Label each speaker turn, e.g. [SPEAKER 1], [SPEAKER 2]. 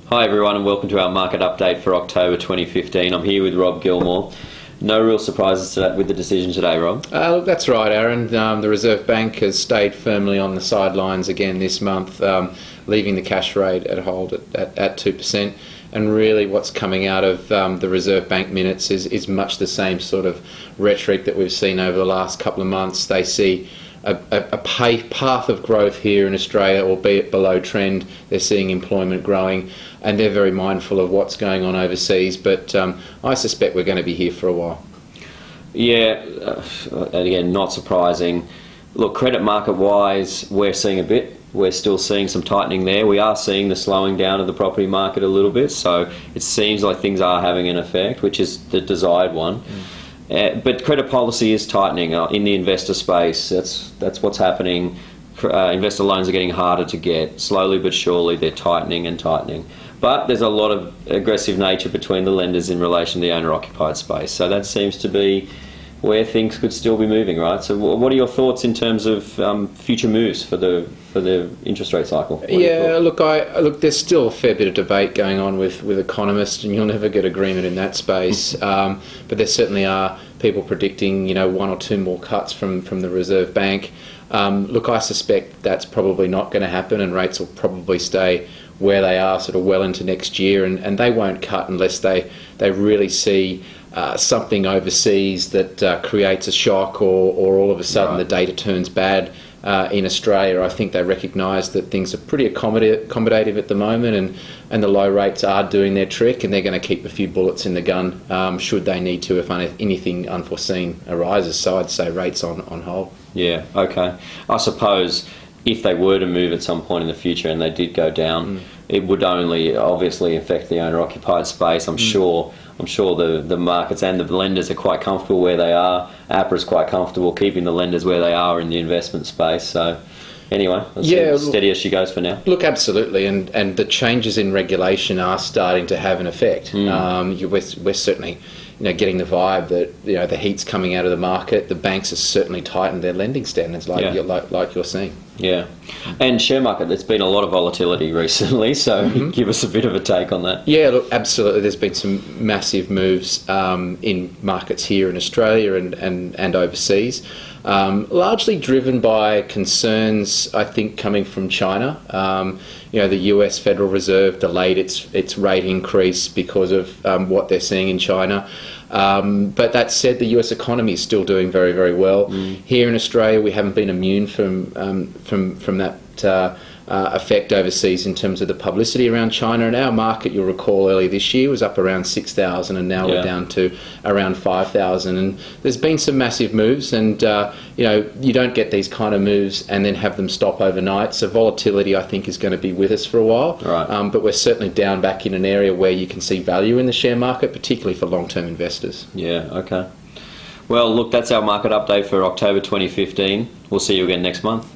[SPEAKER 1] Hi everyone and welcome to our market update for October 2015. I'm here with Rob Gilmour. No real surprises with the decision today, Rob?
[SPEAKER 2] Look, that's right, Aaron. The Reserve Bank has stayed firmly on the sidelines again this month, leaving the cash rate at hold at 2%. And really what's coming out of the Reserve Bank minutes is much the same sort of rhetoric that we've seen over the last couple of months. They see a path of growth here in Australia, albeit below trend. They're seeing employment growing, and they're very mindful of what's going on overseas. But I suspect we're going to be here for a while.
[SPEAKER 1] Yeah, again, not surprising. Look, credit market-wise, we're seeing a bit. We're still seeing some tightening there. We are seeing the slowing down of the property market a little bit, so it seems like things are having an effect, which is the desired one. But credit policy is tightening in the investor space. That's what's happening. Investor loans are getting harder to get. Slowly but surely they're tightening and tightening. But there's a lot of aggressive nature between the lenders in relation to the owner-occupied space. So that seems to be where things could still be moving, right? So what are your thoughts in terms of future moves for the interest rate cycle?
[SPEAKER 2] Yeah, look, there's still a fair bit of debate going on with economists, and you'll never get agreement in that space. But there certainly are people predicting, one or two more cuts from the Reserve Bank. Look, I suspect that's probably not going to happen, and rates will probably stay where they are sort of well into next year, and they won't cut unless they really see something overseas that creates a shock, or all of a sudden the data turns bad in Australia. I think they recognise that things are pretty accommodative at the moment, and the low rates are doing their trick, and they're going to keep a few bullets in the gun should they need to if anything unforeseen arises. So I'd say rates on hold. Yeah,
[SPEAKER 1] okay. I suppose if they were to move at some point in the future and they did go down, it would only obviously affect the owner-occupied space. I'm sure the markets and the lenders are quite comfortable where they are. APRA is quite comfortable keeping the lenders where they are in the investment space. So anyway, steady as she goes for now.
[SPEAKER 2] Look, absolutely, and the changes in regulation are starting to have an effect. We're certainly getting the vibe that the heat's coming out of the market. The banks have certainly tightened their lending standards, like you're seeing.
[SPEAKER 1] Yeah, and share market, there's been a lot of volatility recently, so give us a bit of a take on that.
[SPEAKER 2] Yeah, look, absolutely. There's been some massive moves in markets here in Australia and overseas, largely driven by concerns, I think, coming from China. The US Federal Reserve delayed its rate increase because of what they're seeing in China. But that said, the US economy is still doing very, very well. Here in Australia, we haven't been immune from that effect overseas in terms of the publicity around China. And our market, you'll recall, earlier this year was up around 6,000, and now we're down to around 5,000. And there's been some massive moves, and you don't get these kind of moves and then have them stop overnight. So volatility, I think, is going to be with us for a while.
[SPEAKER 1] Right.
[SPEAKER 2] But we're certainly down back in an area where you can see value in the share market, particularly for long-term investors.
[SPEAKER 1] Yeah, okay. Well, look, that's our market update for October 2015. We'll see you again next month.